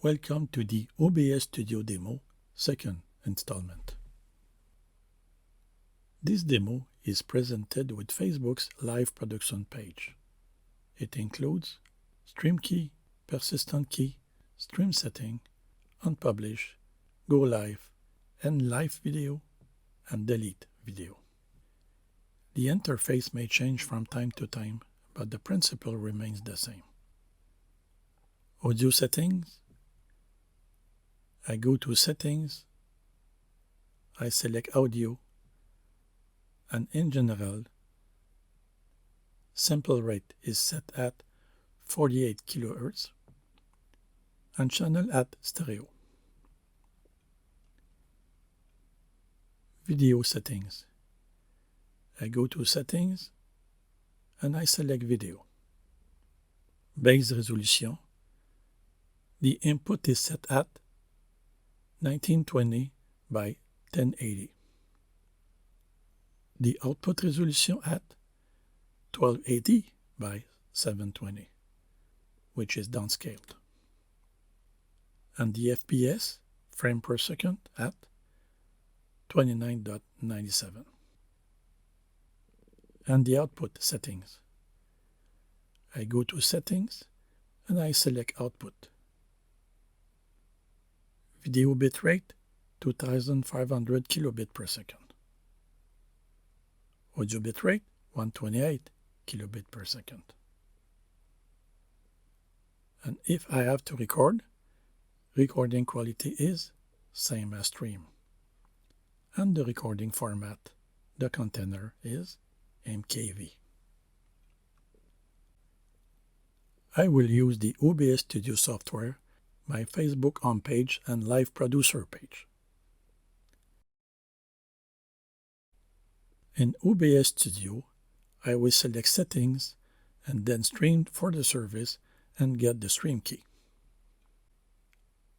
Welcome to the OBS Studio demo, second installment. This demo is presented with Facebook's live production page. It includes stream key, persistent key, stream setting, unpublish, go live, end live video, and delete video. The interface may change from time to time, but the principle remains the same. Audio settings. I go to Settings, I select Audio, and in general, sample rate is set at 48 kHz and channel at stereo. Video settings. I go to Settings and I select Video. Base resolution. The input is set at 1920 by 1080. The output resolution at 1280 by 720, which is downscaled. And the FPS, frame per second, at 29.97. And the output settings. I go to Settings and I select Output. Video bitrate 2500 kilobit per second. Audio bitrate 128 kilobit per second. And if I have to record, recording quality is same as stream. And the recording format, the container, is MKV. I will use the OBS Studio software, my Facebook homepage and live producer page. In OBS Studio, I will select Settings and then Stream for the service and get the stream key.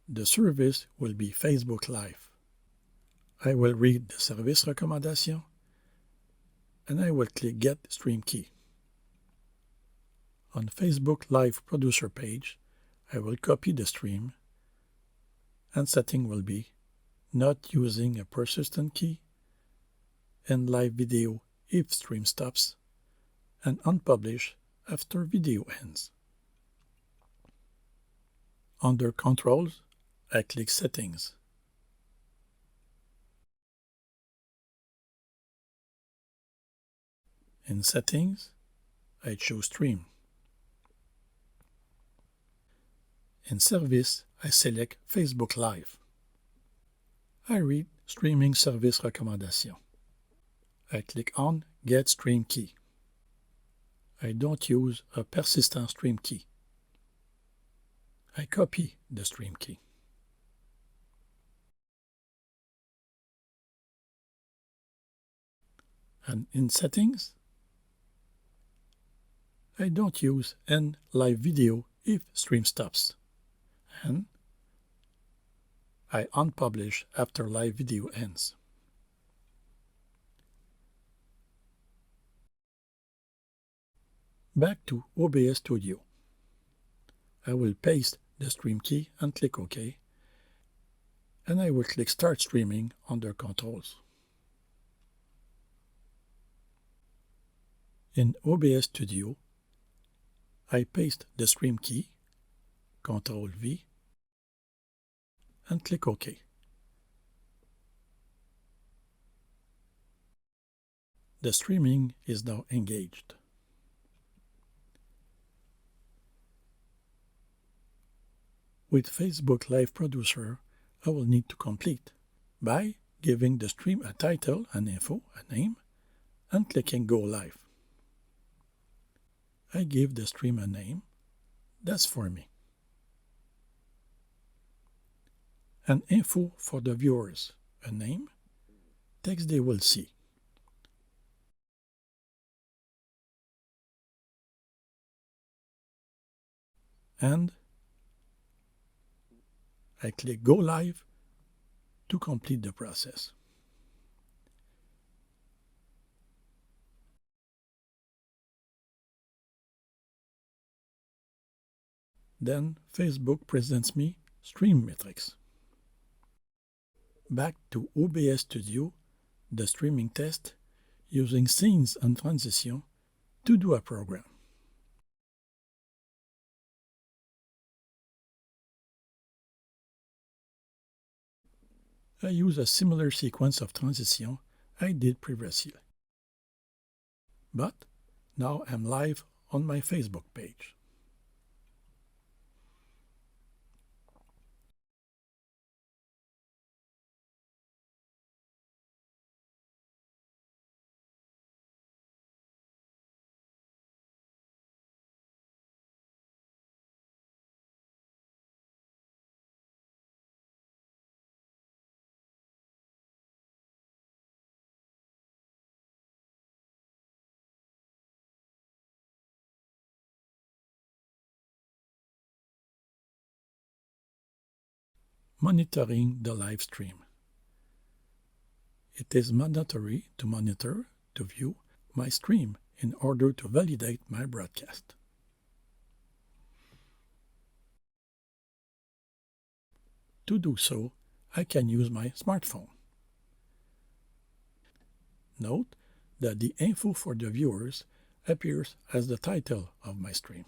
The service will be Facebook Live. I will read the service recommendation and I will click Get Stream Key. On Facebook Live Producer page, I will copy the stream and setting will be not using a persistent key, end live video if stream stops, and unpublish after video ends. Under Controls, I click Settings. In Settings, I choose Stream. In Service, I select Facebook Live. I read Streaming Service Recommendation. I click on Get Stream Key. I don't use a persistent stream key. I copy the stream key. And in Settings, I don't use End Live Video if stream stops. And I unpublish after live video ends. Back to OBS Studio. I will paste the stream key and click OK. And I will click Start Streaming under Controls. In OBS Studio, I paste the stream key, Ctrl V, and click OK. The streaming is now engaged. With Facebook Live Producer, I will need to complete by giving the stream a title, an info, a name, and clicking Go Live. I give the stream a name. That's for me. An info for the viewers, a name, text they will see. And I click Go Live to complete the process. Then Facebook presents me Stream metrics. Back to OBS Studio, the streaming test, using scenes and transition to do a program. I use a similar sequence of transition I did previously. But now I'm live on my Facebook page. Monitoring the live stream. It is mandatory to monitor, to view, my stream in order to validate my broadcast. To do so, I can use my smartphone. Note that the info for the viewers appears as the title of my stream.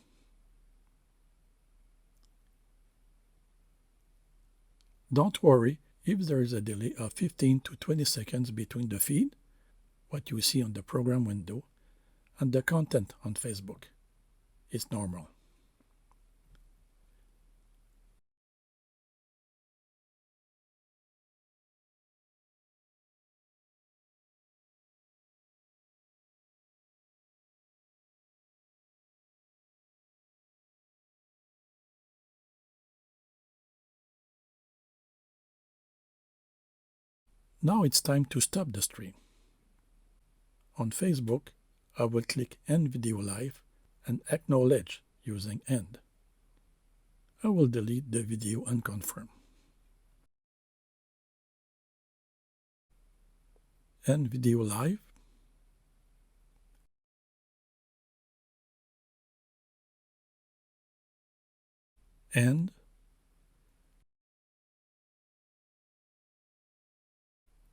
Don't worry if there is a delay of 15 to 20 seconds between the feed, what you see on the program window, and the content on Facebook. It's normal. Now it's time to stop the stream. On Facebook, I will click End Video Live and acknowledge using End. I will delete the video and confirm. End Video Live. End.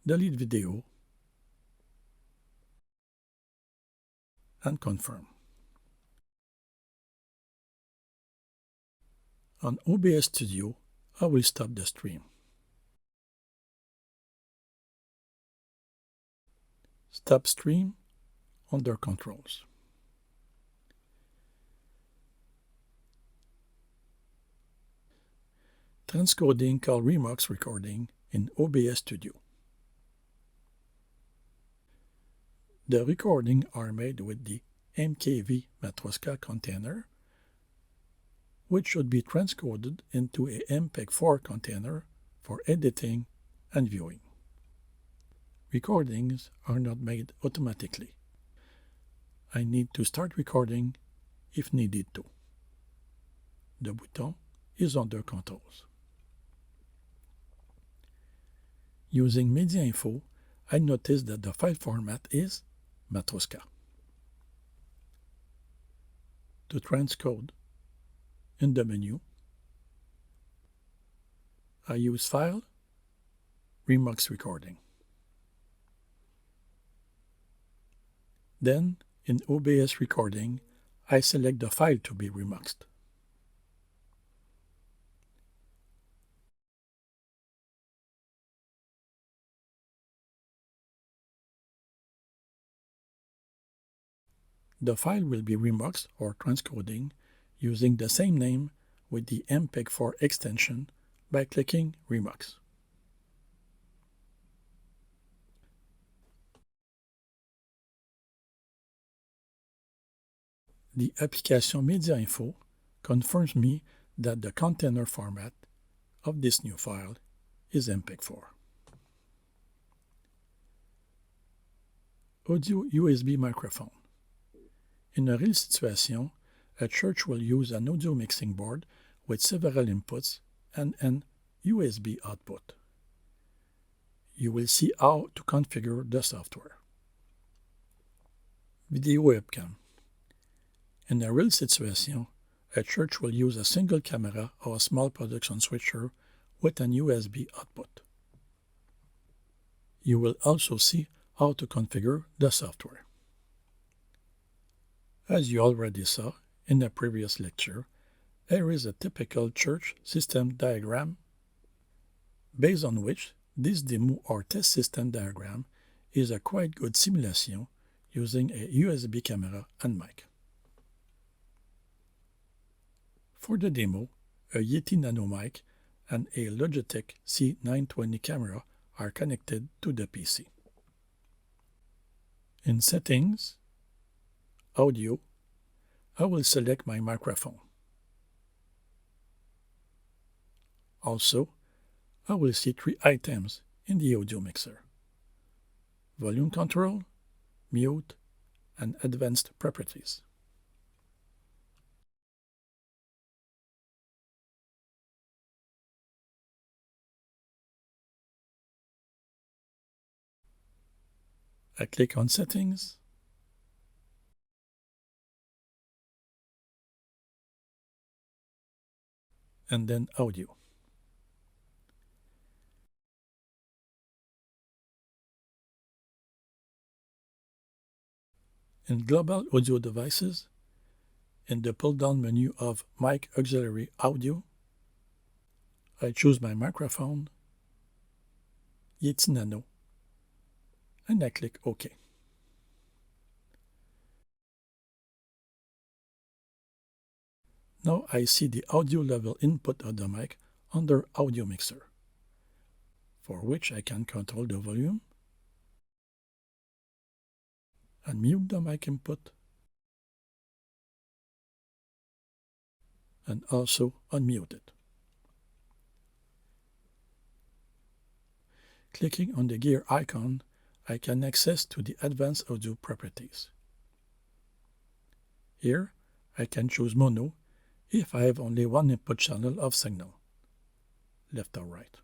Delete video and confirm. On OBS Studio, I will stop the stream. Stop stream under Controls. Transcoding call Remux recording in OBS Studio. The recordings are made with the MKV Matroska container, which should be transcoded into a MPEG-4 container for editing and viewing. Recordings are not made automatically. I need to start recording if needed to. The button is under Controls. Using Media Info, I noticed that the file format is Matroska. To transcode, in the menu, I use File, Remux Recording. Then, in OBS Recording, I select the file to be remuxed. The file will be remuxed or transcoding using the same name with the MPEG-4 extension by clicking Remux. The application Media Info confirms me that the container format of this new file is MPEG-4. Audio USB microphone. In a real situation, a church will use an audio mixing board with several inputs and an USB output. You will see how to configure the software. Video webcam. In a real situation, a church will use a single camera or a small production switcher with an USB output. You will also see how to configure the software. As you already saw in a previous lecture, here is a typical church system diagram based on which this demo or test system diagram is a quite good simulation using a USB camera and mic. For the demo, a Yeti Nano mic and a Logitech C920 camera are connected to the PC. In Settings, Audio, I will select my microphone. Also, I will see three items in the audio mixer: volume control, mute, and advanced properties. I click on Settings, and then Audio. In Global Audio Devices, in the pull-down menu of Mic Auxiliary Audio, I choose my microphone, Yeti Nano, and I click OK. Now I see the audio level input of the mic under Audio Mixer, for which I can control the volume, unmute the mic input, and also unmute it. Clicking on the gear icon, I can access to the advanced audio properties. Here, I can choose mono if I have only one input channel of signal, left or right.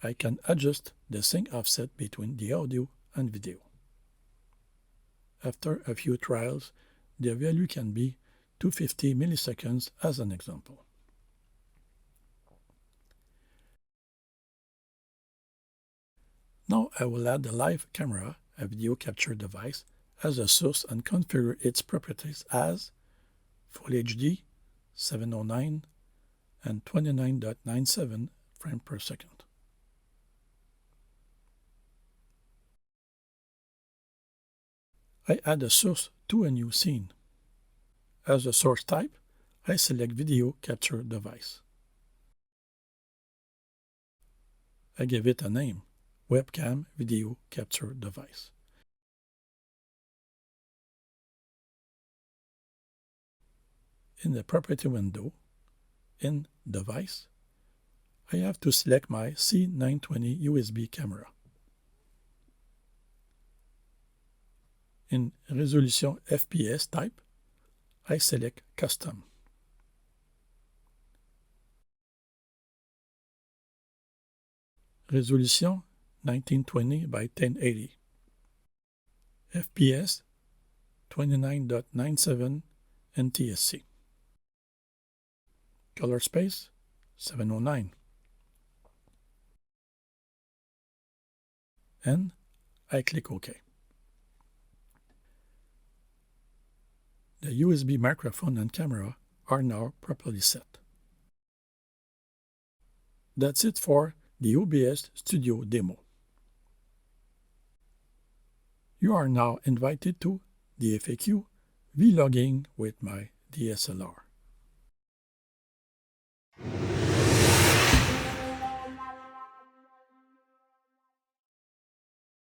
I can adjust the sync offset between the audio and video. After a few trials, the value can be 250 milliseconds as an example. Now I will add the live camera, a video capture device, as a source and configure its properties as Full HD, 709, and 29.97 frames per second. I add a source to a new scene. As a source type, I select Video Capture Device. I give it a name, Webcam Video Capture Device. In the Property window, in Device, I have to select my C920 USB camera. In Resolution FPS type, I select Custom. Resolution 1920 by 1080. FPS 29.97 NTSC. Color space 709. And I click OK. The USB microphone and camera are now properly set. That's it for the OBS Studio demo. You are now invited to the FAQ Vlogging with my DSLR.